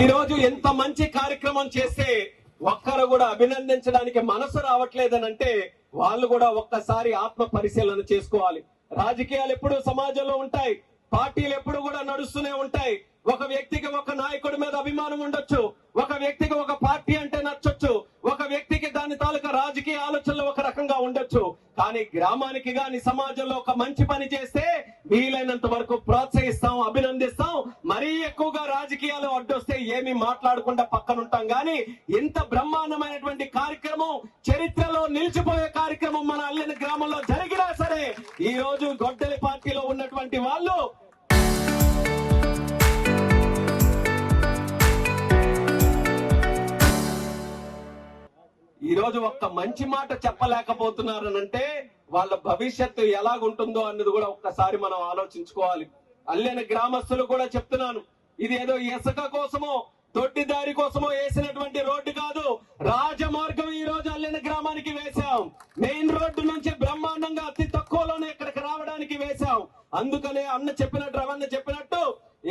ఈ రోజు ఎంత మంచి కార్యక్రమం చేస్తే ఒక్కరు కూడా అభినందించడానికి మనసు రావట్లేదనంటే వాళ్ళు కూడా ఒక్కసారి ఆత్మ పరిశీలన చేసుకోవాలి. రాజకీయాలు ఎప్పుడు సమాజంలో ఉంటాయి, పార్టీలు ఎప్పుడు కూడా నడుస్తూనే ఉంటాయి. ఒక వ్యక్తికి ఒక నాయకుడి మీద అభిమానం ఉండొచ్చు, ఒక వ్యక్తికి ఒక పార్టీ అంటే నచ్చొచ్చు, ఒక వ్యక్తికి దాని తాలూకా రాజకీయ ఆలోచనలు ఒక రకంగా ఉండొచ్చు. కానీ గ్రామానికి గాని సమాజంలో ఒక మంచి పని చేస్తే వీలైనంత వరకు ప్రోత్సహిస్తాం, అభినందిస్తాం. మరీ ఎక్కువగా రాజకీయాలు అడ్డొస్తే ఏమి మాట్లాడకుండా పక్కనుంటాం. గాని ఇంత బ్రహ్మాండమైనటువంటి కార్యక్రమం, చరిత్రలో నిలిచిపోయే కార్యక్రమం మన అల్లెన గ్రామంలో జరిగినా సరే ఈ రోజు గొడ్డలి పార్టీలో ఉన్నటువంటి వాళ్ళు ఈ రోజు ఒక్క మంచి మాట చెప్పలేకపోతున్నారనంటే వాళ్ళ భవిష్యత్తు ఎలాగుంటుందో అన్నది కూడా ఒక్కసారి మనం ఆలోచించుకోవాలి. అల్లెన గ్రామస్తులు కూడా చెప్తున్నాను, ఇది ఏదో ఇసుక కోసమో దొడ్డి దారి కోసమో వేసినటువంటి రోడ్డు కాదు, రాజమార్గం ఈ రోజు అల్లెన గ్రామానికి వేశాం. మెయిన్ రోడ్డు నుంచి బ్రహ్మాండంగా అతి తక్కువలోనే ఇక్కడికి రావడానికి వేశాం. అందుకనే అన్న చెప్పినట్టు, రవణ చెప్పినట్టు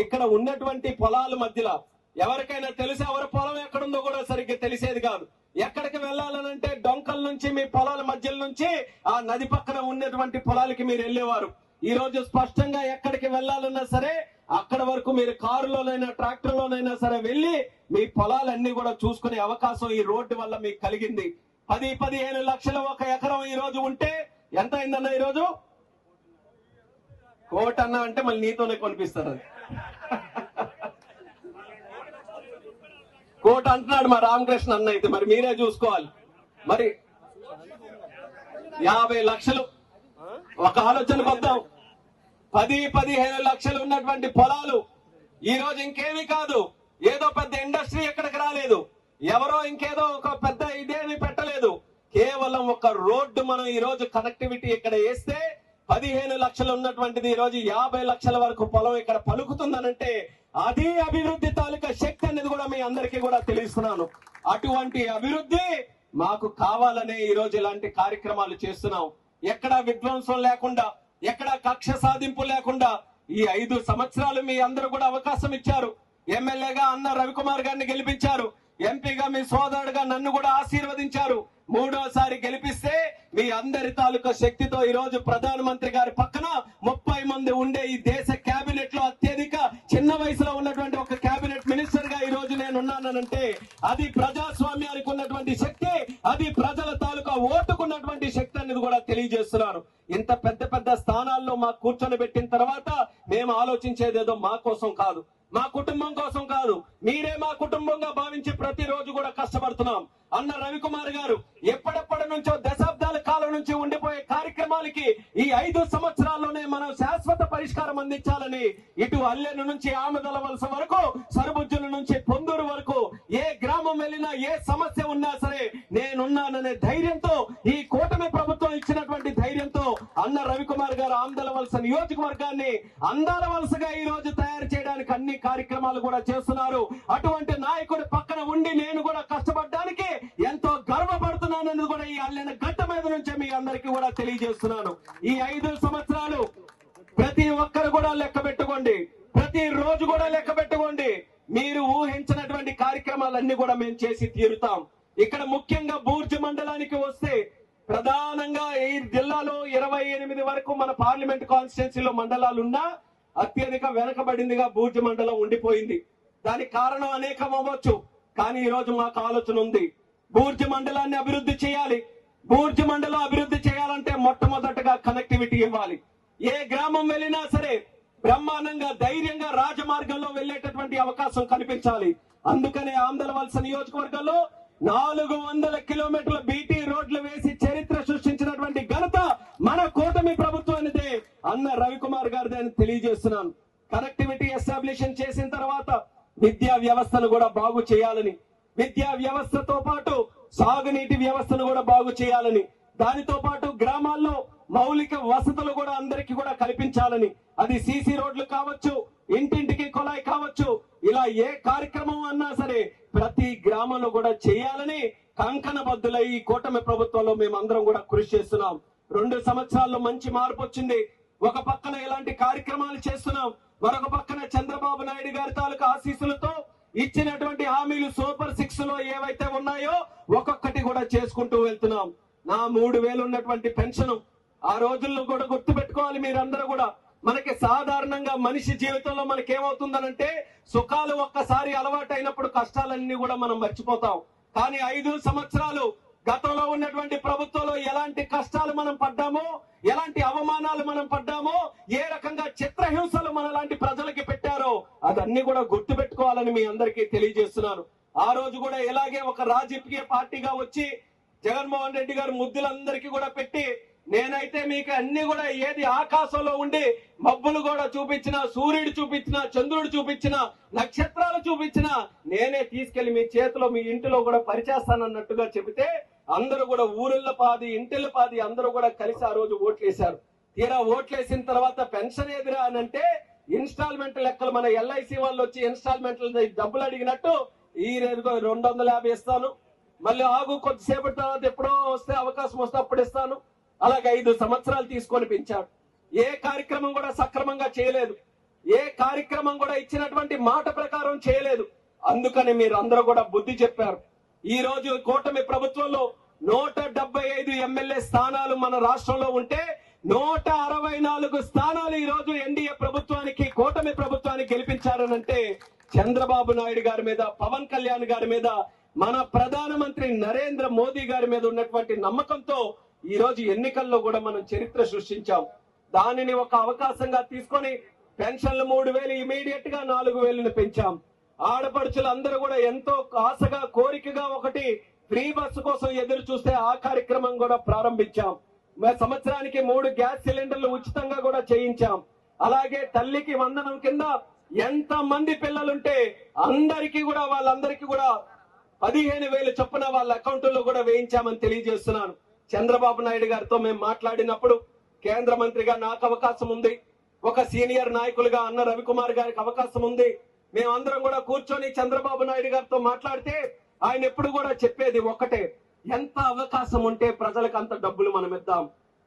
ఇక్కడ ఉన్నటువంటి పొలాల మధ్యలో ఎవరికైనా తెలిసి ఎవరి పొలం ఎక్కడుందో కూడా సరిగ్గా తెలిసేది కాదు. ఎక్కడికి వెళ్లాలనంటే డొంకల నుంచి మీ పొలాల మధ్యల నుంచి ఆ నది పక్కన ఉన్నటువంటి పొలాలకి మీరు వెళ్లేవారు. ఈ రోజు స్పష్టంగా ఎక్కడికి వెళ్లాలన్నా సరే అక్కడ వరకు మీరు కారులోనైనా ట్రాక్టర్ లోనైనా సరే వెళ్లి మీ పొలాలన్నీ కూడా చూసుకునే అవకాశం ఈ రోడ్డు వల్ల మీకు కలిగింది. 10-15 లక్షలు ఒక ఎకరం ఈ రోజు ఉంటే ఎంత అయిందన్న ఈ రోజు? కోటన్న అంటే మళ్ళీ నీతోనే కొనిపిస్తారు. కోట అంటున్నాడు మా రామకృష్ణ అన్న, అయితే మరి మీరే చూసుకోవాలి. మరి 50 లక్షలు ఒక ఆలోచనకు వద్దాం. 10-15 లక్షలు ఉన్నటువంటి పొలాలు ఈ రోజు ఇంకేమీ కాదు, ఏదో పెద్ద ఇండస్ట్రీ ఎక్కడికి రాలేదు, ఎవరో ఇంకేదో ఒక పెద్ద ఇదేమి పెట్టలేదు. కేవలం ఒక రోడ్డు మనం ఈ రోజు కనెక్టివిటీ ఇక్కడ వేస్తే 15 లక్షలు ఉన్నటువంటిది ఈ రోజు 50 లక్షల వరకు పొలం ఇక్కడ పలుకుతుందనంటే అది అభివృద్ధి తాలూకా శక్తి అనేది కూడా మీ అందరికీ కూడా తెలుస్తున్నాను. అటువంటి అభివృద్ధి మాకు కావాలనే ఈ రోజు ఇలాంటి కార్యక్రమాలు చేస్తున్నాం. ఎక్కడా విధ్వంసం లేకుండా, ఎక్కడా కక్ష సాధింపు లేకుండా ఈ 5 సంవత్సరాలు మీ అందరూ కూడా అవకాశం ఇచ్చారు. ఎమ్మెల్యేగా అన్న రవికుమార్ గారిని గెలిపించారు, ఎంపీగా మీ సోదరుడుగా నన్ను కూడా ఆశీర్వదించారు. 3వసారి గెలిపిస్తే మీ అందరి తాలూకా శక్తితో ఈ రోజు ప్రధానమంత్రి గారి పక్కన 30 మంది ఉండే ఈ దేశ కేబినెట్ లో అత్యధిక చిన్న వయసులో ఉన్నటువంటి ఒక కేబినెట్ మినిస్టర్ గా ఈ రోజు నేను ఉన్నానంటే అది ప్రజాస్వామ్యానికి ఉన్నటువంటి శక్తి, అది ప్రజల తాలూకా ఓటుకున్నటువంటి శక్తి అనేది కూడా తెలియజేస్తున్నారు. ఇంత పెద్ద పెద్ద స్థానాల్లో మాకు కూర్చొని పెట్టిన తర్వాత మేము ఆలోచించేదేదో మా కోసం కాదు, మా కుటుంబం కోసం కాదు, మీరే మా కుటుంబంగా భావించి ప్రతిరోజు కూడా కష్టపడుతున్నాం. అన్న రవికుమార్ గారు ఎప్పటి నుంచో దశాబ్దాల కాలం నుంచి ఉండిపోయే కార్యక్రమాలకి ఈ 5 సంవత్సరాల్లోనే మనం శాశ్వత పరిష్కారం అందించాలని ఇటు అల్లెను నుంచి ఆమదల వలస వరకు, సరుబుజ్జుల నుంచి పొందూరు వరకు ఏ గ్రామం వెళ్ళినా ఏ సమస్య ఉన్నా సరే నేనున్నాననే ధైర్యంతో, ఈ కూటమి ప్రభుత్వం ఇచ్చినటువంటి ధైర్యంతో అన్న రవికుమార్ గారు ఆమదల వలస నియోజకవర్గాన్ని అందాల వలసగా ఈ రోజు తయారు చేయడానికి అన్ని కార్యక్రమాలు కూడా చేస్తున్నారు. అటువంటి నాయకుడి పక్కన ఉండి నేను కూడా కష్టపడడానికి ఎంతో గర్వపడుతున్నానని కూడా ఈ అల్లెన గడ్డ మీద నుంచే మీ అందరికీ కూడా తెలియజేస్తున్నాను. ఈ 5 సంవత్సరాలు ప్రతి ఒక్కరు కూడా లెక్క పెట్టుకోండి, ప్రతి రోజు కూడా లెక్క పెట్టుకోండి. మీరు ఊహించినటువంటి కార్యక్రమాలన్నీ కూడా మేము చేసి తీరుతాం. ఇక్కడ ముఖ్యంగా బూర్జి మండలానికి వస్తే ప్రధానంగా ఈ జిల్లాలో 28 వరకు మన పార్లమెంట్ కాన్స్టిట్యున్సీలో మండలాలున్నా అత్యధిక వెనకబడిందిగా బూర్జి మండలం ఉండిపోయింది. దానికి కారణం అనేకం అవ్వచ్చు, కానీ ఈ రోజు మాకు ఆలోచన ఉంది. బూర్జి మండలాన్ని అభివృద్ధి చేయాలి. బూర్జి మండలం అభివృద్ధి చేయాలంటే మొట్టమొదటగా కనెక్టివిటీ ఇవ్వాలి. ఏ గ్రామం వెళ్ళినా సరే బ్రహ్మాండంగా ధైర్యంగా రాజమార్గంలో వెళ్లేటటువంటి అవకాశం కనిపించాలి. అందుకనే ఆమదల వలస నియోజకవర్గంలో 400 కిలోమీటర్ల బీటీ రోడ్లు వేసి చరిత్ర సృష్టించినటువంటి ఘనత మన కూటమి ప్రభుత్వానిదే, అన్న రవికుమార్ గారిదే అని తెలియజేస్తున్నాను. కనెక్టివిటీ ఎస్టాబ్లిషన్ చేసిన తర్వాత విద్యా వ్యవస్థను కూడా బాగు చేయాలని, విద్యా వ్యవస్థతో పాటు సాగునీటి వ్యవస్థను కూడా బాగు చేయాలని, దానితో పాటు గ్రామాల్లో మౌలిక వసతులు కూడా అందరికీ కూడా కల్పించాలని, అది సీసీ రోడ్లు కావచ్చు, ఇంటింటికి కుళాయి కావచ్చు, ఇలా ఏ కార్యక్రమం అన్నా సరే ప్రతి గ్రామంలో కూడా చేయాలని కంకణబద్దులై ఈ కూటమి ప్రభుత్వంలో మేమందరం కూడా కృషి చేస్తున్నాం. 2 సంవత్సరాల్లో మంచి మార్పు వచ్చింది. ఒక పక్కన ఇలాంటి కార్యక్రమాలు చేస్తున్నాం, మరొక పక్కన చంద్రబాబు నాయుడు గారి తాలూకా ఆశీస్సులతో ఇచ్చినటువంటి హామీలు సూపర్ 6 లో ఏవైతే ఉన్నాయో ఒక్కొక్కటి కూడా చేసుకుంటూ వెళ్తున్నాం. నా 3,000 ఉన్నటువంటి పెన్షన్ ఆ రోజుల్లో కూడా గుర్తు పెట్టుకోవాలి మీరందరూ కూడా. మనకి సాధారణంగా మనిషి జీవితంలో మనకి ఏమవుతుందనంటే సుఖాలు ఒక్కసారి అలవాటు అయినప్పుడు కష్టాలన్నీ కూడా మనం మర్చిపోతాం. కానీ 5 సంవత్సరాలు గతంలో ఉన్నటువంటి ప్రభుత్వంలో ఎలాంటి కష్టాలు మనం పడ్డామో, ఎలాంటి అవమానాలు మనం పడ్డామో, ఏ రకంగా చిత్రహింసలు మన లాంటి ప్రజలకి పెట్టారో అదన్నీ కూడా గుర్తు పెట్టుకోవాలని మీ అందరికీ తెలియజేస్తున్నాను. ఆ రోజు కూడా ఇలాగే ఒక రాజకీయ పార్టీగా వచ్చి జగన్మోహన్ రెడ్డి గారు ముద్దులందరికీ కూడా పెట్టి, నేనైతే మీకు అన్ని కూడా ఏది ఆకాశంలో ఉండి మబ్బులు కూడా చూపించిన, సూర్యుడు చూపించిన, చంద్రుడు చూపించిన, నక్షత్రాలు చూపించిన నేనే తీసుకెళ్లి మీ చేతిలో మీ ఇంటిలో కూడా పరిచేస్తానన్నట్టుగా చెబితే అందరూ కూడా ఊరిళ్ళ పాది ఇంటిళ్ళ పాది అందరూ కూడా కలిసి ఆ రోజు ఓట్లేశారు. తీరా ఓట్లేసిన తర్వాత పెన్షన్ ఎదురా అనంటే ఇన్స్టాల్మెంట్ లెక్కలు మన ఎల్ఐసి వాళ్ళు వచ్చి ఇన్స్టాల్మెంట్ డబ్బులు అడిగినట్టు ఈ 250 ఇస్తాను, మళ్ళీ ఆగు కొద్దిసేపటి తర్వాత ఎప్పుడో వస్తే అవకాశం వస్తే అప్పుడు ఇస్తాను, అలాగే 5 సంవత్సరాలు తీసుకొని పెంచాడు. ఏ కార్యక్రమం కూడా సక్రమంగా చేయలేదు, ఏ కార్యక్రమం కూడా ఇచ్చినటువంటి మాట ప్రకారం చేయలేదు. అందుకని మీరు అందరూ కూడా బుద్ధి చెప్పారు. ఈ రోజు కూటమి ప్రభుత్వంలో 175 ఎమ్మెల్యే స్థానాలు మన రాష్ట్రంలో ఉంటే 164 స్థానాలు ఈ రోజు ఎన్డీఏ ప్రభుత్వానికి, కూటమి ప్రభుత్వానికి గెలిపించారనంటే చంద్రబాబు నాయుడు గారి మీద, పవన్ కళ్యాణ్ గారి మీద, మన ప్రధానమంత్రి నరేంద్ర మోదీ గారి మీద ఉన్నటువంటి నమ్మకంతో ఈ రోజు ఎన్నికల్లో కూడా మనం చరిత్ర సృష్టించాం. దానిని ఒక అవకాశంగా తీసుకొని పెన్షన్లు 3,000 ఇమీడియట్ గా 4,000 పెంచాం. ఆడపడుచులు అందరూ కూడా ఎంతో ఆశగా, కోరికగా ఒకటి ఫ్రీ బస్సు కోసం ఎదురు చూస్తే ఆ కార్యక్రమం కూడా ప్రారంభించాం. సంవత్సరానికి 3 గ్యాస్ సిలిండర్లు ఉచితంగా కూడా చేయించాం. అలాగే తల్లికి వందనం కింద ఎంత మంది పిల్లలుంటే అందరికీ కూడా వాళ్ళందరికీ కూడా 15,000 చొప్పున వాళ్ళ అకౌంట్లో కూడా వేయించామని తెలియజేస్తున్నాను. చంద్రబాబు నాయుడు గారితో మేము మాట్లాడినప్పుడు కేంద్ర మంత్రిగా నాకు అవకాశం ఉంది, ఒక సీనియర్ నాయకులుగా అన్న రవికుమార్ గారికి అవకాశం ఉంది. మేమందరం కూడా కూర్చొని చంద్రబాబు నాయుడు గారితో మాట్లాడితే ఆయన ఎప్పుడు కూడా చెప్పేది ఒకటే, ఎంత అవకాశం ఉంటే ప్రజలకు అంత డబ్బులు మనం ఇద్దాం,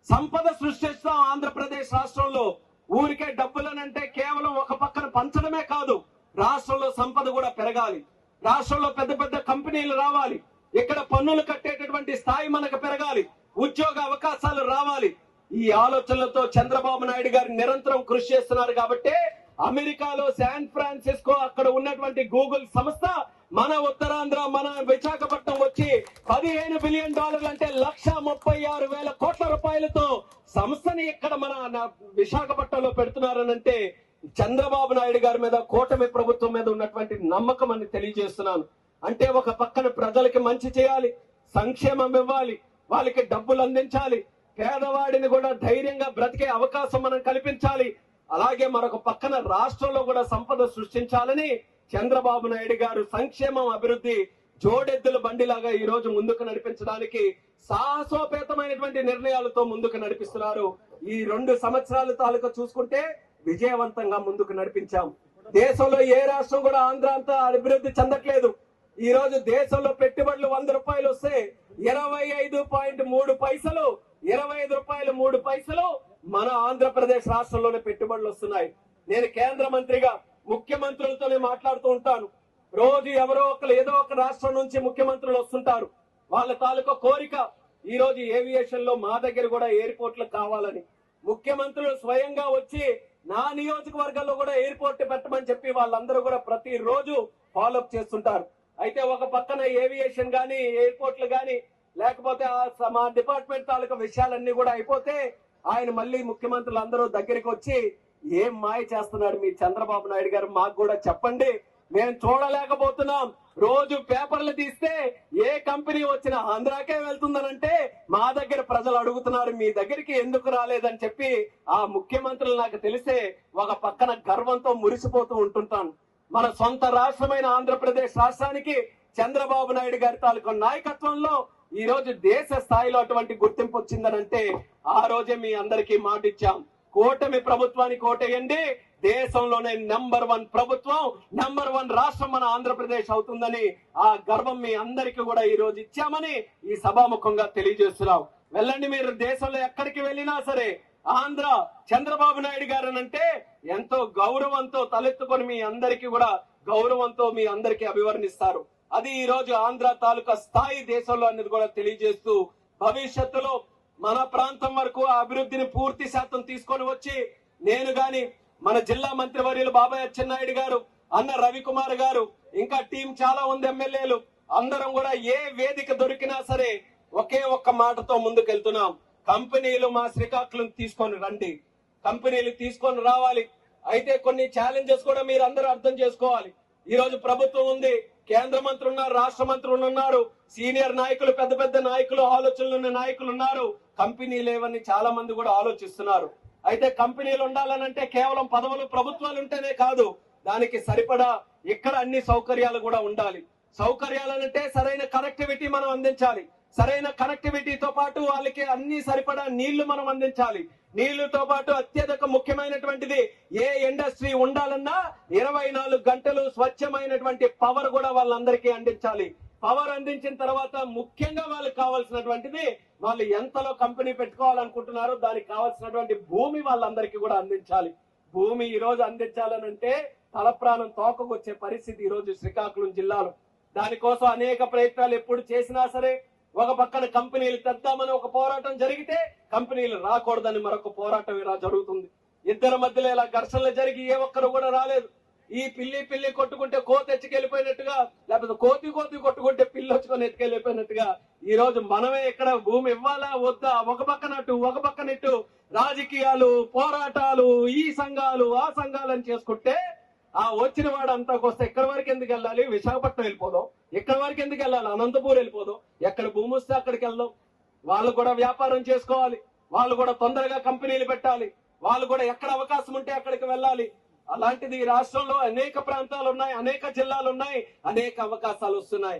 సంపద సృష్టిస్తాం ఆంధ్రప్రదేశ్ రాష్ట్రంలో. ఊరికే డబ్బులనంటే కేవలం ఒక పక్కన పంచడమే కాదు, రాష్ట్రంలో సంపద కూడా పెరగాలి, రాష్ట్రంలో పెద్ద పెద్ద కంపెనీలు రావాలి, ఇక్కడ పన్నులు కట్టేటటువంటి స్థాయి మనకు పెరగాలి, ఉద్యోగ అవకాశాలు రావాలి. ఈ ఆలోచనలతో చంద్రబాబు నాయుడు గారు నిరంతరం కృషి చేస్తున్నారు. కాబట్టి అమెరికాలో శాన్ ఫ్రాన్సిస్కో అక్కడ ఉన్నటువంటి గూగుల్ సంస్థ మన ఉత్తరాంధ్ర, మన విశాఖపట్నం వచ్చి $15 బిలియన్ అంటే 136,000 కోట్ల రూపాయలతో సంస్థని ఇక్కడ మన విశాఖపట్నంలో పెడుతున్నారనంటే చంద్రబాబు నాయుడు గారి మీద, కూటమి ప్రభుత్వం మీద ఉన్నటువంటి నమ్మకం అని తెలియజేస్తున్నాను. అంటే ఒక పక్కన ప్రజలకి మంచి చేయాలి, సంక్షేమం ఇవ్వాలి, వాళ్ళకి డబ్బులు అందించాలి, పేదవాడిని కూడా ధైర్యంగా బ్రతికే అవకాశం మనం కల్పించాలి. అలాగే మరొక పక్కన రాష్ట్రంలో కూడా సంపద సృష్టించాలని చంద్రబాబు నాయుడు గారు సంక్షేమం, అభివృద్ధి జోడెద్దుల బండిలాగా ఈ రోజు ముందుకు నడిపించడానికి సాహసోపేతమైనటువంటి నిర్ణయాలతో ముందుకు నడిపిస్తున్నారు. ఈ 2 సంవత్సరాల తాలూకా చూసుకుంటే విజయవంతంగా ముందుకు నడిపించాం. దేశంలో ఏ రాష్ట్రం కూడా ఆంధ్ర అంతా అభివృద్ధి చెందట్లేదు. ఈ రోజు దేశంలో పెట్టుబడులు 100 రూపాయలు వస్తే 25.3 పైసలు, 25 రూపాయలు 3 పైసలు మన ఆంధ్రప్రదేశ్ రాష్ట్రంలోనే పెట్టుబడులు వస్తున్నాయి. నేను కేంద్ర మంత్రిగా ముఖ్యమంత్రులతోనే మాట్లాడుతూ ఉంటాను. రోజు ఎవరో ఒకరు ఏదో ఒక రాష్ట్రం నుంచి ముఖ్యమంత్రులు వస్తుంటారు. వాళ్ళ తాలూకా కోరిక ఈ రోజు ఏవియేషన్ లో మా దగ్గర కూడా ఎయిర్పోర్ట్లు కావాలని. ముఖ్యమంత్రులు స్వయంగా వచ్చి నా నియోజకవర్గంలో కూడా ఎయిర్పోర్ట్ పెట్టమని చెప్పి వాళ్ళందరూ కూడా ప్రతిరోజు ఫాలోఅప్ చేస్తుంటారు. అయితే ఒక పక్కన ఏవియేషన్ గాని, ఎయిర్పోర్ట్లు గాని, లేకపోతే మా డిపార్ట్మెంట్ తాలూకా విషయాలన్నీ కూడా అయిపోతే ఆయన మళ్ళీ ముఖ్యమంత్రులు అందరూ దగ్గరికి వచ్చి ఏం మాయ చేస్తున్నాడు మీ చంద్రబాబు నాయుడు గారు, మాకు కూడా చెప్పండి, మేము చూడలేకపోతున్నాం. రోజు పేపర్లు తీస్తే ఏ కంపెనీ వచ్చినా ఆంధ్రాకే వెళ్తుందనంటే మా దగ్గర ప్రజలు అడుగుతున్నారు, మీ దగ్గరికి ఎందుకు రాలేదని చెప్పి ఆ ముఖ్యమంత్రులు నాకు తెలిసే ఒక పక్కన గర్వంతో మురిసిపోతూ ఉంటుంటాను. మన సొంత రాష్ట్రమైన ఆంధ్రప్రదేశ్ రాష్ట్రానికి చంద్రబాబు నాయుడు గారి తాలూకా నాయకత్వంలో ఈ రోజు దేశ స్థాయిలో అటువంటి గుర్తింపు వచ్చిందనంటే ఆ రోజే మీ అందరికీ మాట ఇచ్చాం, కూటమి ప్రభుత్వానికి ఓటేయండి, దేశంలోనే నెంబర్ 1 ప్రభుత్వం, నెంబర్ 1 రాష్ట్రం మన ఆంధ్రప్రదేశ్ అవుతుందని ఆ గర్వం మీ అందరికీ కూడా ఈ రోజు ఇచ్చామని ఈ సభాముఖంగా తెలియజేస్తున్నాం. వెళ్ళండి, మీరు దేశంలో ఎక్కడికి వెళ్ళినా సరే ఆంధ్ర చంద్రబాబు నాయుడు గారు అంటే ఎంతో గౌరవంతో తలెత్తుకొని మీ అందరికీ కూడా గౌరవంతో మీ అందరికీ అభివర్ణిస్తారు. అది ఈ రోజు ఆంధ్ర తాలూకా స్థాయి దేశంలో అనేది కూడా తెలియజేస్తూ భవిష్యత్తులో మన ప్రాంతం వరకు ఆ అభివృద్ధిని పూర్తి శాతం తీసుకొని వచ్చి నేను గాని మన జిల్లా మంత్రివర్యులు బాబాయ్ అచ్చెన్నాయుడు గారు, అన్న రవికుమార్ గారు, ఇంకా టీం చాలా ఉంది ఎమ్మెల్యేలు, అందరం కూడా ఏ వేదిక దొరికినా సరే ఒకే ఒక్క మాటతో ముందుకెళ్తున్నాం. కంపెనీలు మా శ్రీకాకుళం తీసుకొని రండి, కంపెనీలు తీసుకొని రావాలి. అయితే కొన్ని ఛాలెంజెస్ కూడా మీరు అందరూ అర్థం చేసుకోవాలి. ఈ రోజు ప్రభుత్వం ఉంది, కేంద్ర మంత్రులు ఉన్నారు, రాష్ట్ర మంత్రులు ఉన్నారు, సీనియర్ నాయకులు, పెద్ద పెద్ద నాయకులు, ఆలోచనలు ఉన్న నాయకులు ఉన్నారు. కంపెనీలు ఏవని చాలా మంది కూడా ఆలోచిస్తున్నారు. అయితే కంపెనీలు ఉండాలనంటే కేవలం పదవులు ప్రభుత్వాలు ఉంటేనే కాదు, దానికి సరిపడా ఇక్కడ అన్ని సౌకర్యాలు కూడా ఉండాలి. సౌకర్యాలనంటే సరైన కనెక్టివిటీ మనం అందించాలి. సరైన కనెక్టివిటీతో పాటు వాళ్ళకి అన్ని సరిపడా నీళ్లు మనం అందించాలి. నీళ్లతో పాటు అత్యధిక ముఖ్యమైనటువంటిది ఏ ఇండస్ట్రీ ఉండాలన్నా 24 గంటలు స్వచ్ఛమైనటువంటి పవర్ కూడా వాళ్ళందరికీ అందించాలి. పవర్ అందించిన తర్వాత ముఖ్యంగా వాళ్ళకి కావాల్సినటువంటిది వాళ్ళు ఎంతలో కంపెనీ పెట్టుకోవాలనుకుంటున్నారో దానికి కావాల్సినటువంటి భూమి వాళ్ళందరికీ కూడా అందించాలి. భూమి ఈ రోజు అందించాలనంటే తలప్రాణం తోకకొచ్చే పరిస్థితి ఈ రోజు శ్రీకాకుళం జిల్లాలో. దానికోసం అనేక ప్రయత్నాలు ఎప్పుడు చేసినా సరే ఒక పక్కన కంపెనీలు తెద్దామని ఒక పోరాటం జరిగితే కంపెనీలు రాకూడదని మరొక పోరాటం ఇలా జరుగుతుంది. ఇద్దరి మధ్యలో ఇలా ఘర్షణలు జరిగి ఏ ఒక్కరు కూడా రాలేదు. ఈ పిల్లి కొట్టుకుంటే కోతి ఎత్తుకెళ్ళిపోయినట్టుగా, లేకపోతే కోతి కొట్టుకుంటే పిల్లి వచ్చుకొని ఎత్తుకెళ్ళిపోయినట్టుగా ఈ రోజు మనమే ఇక్కడ భూమి ఇవ్వాలా వద్దా ఒక పక్కనట్టు రాజకీయాలు, పోరాటాలు, ఈ సంఘాలు ఆ సంఘాలని చేసుకుంటే ఆ వచ్చిన వాడు అంతాకు వస్తే ఎక్కడి వరకు ఎందుకు వెళ్ళాలి? విశాఖపట్నం వెళ్ళిపోదాం. ఎక్కడి వరకు ఎందుకు వెళ్ళాలి? అనంతపూర్ వెళ్ళిపోదాం. ఎక్కడ భూమి వస్తే అక్కడికి వెళ్దాం. వాళ్ళు కూడా వ్యాపారం చేసుకోవాలి, వాళ్ళు కూడా తొందరగా కంపెనీలు పెట్టాలి, వాళ్ళు కూడా ఎక్కడ అవకాశం ఉంటే అక్కడికి వెళ్ళాలి. అలాంటిది ఈ రాష్ట్రంలో అనేక ప్రాంతాలు ఉన్నాయి, అనేక జిల్లాలు ఉన్నాయి, అనేక అవకాశాలు వస్తున్నాయి.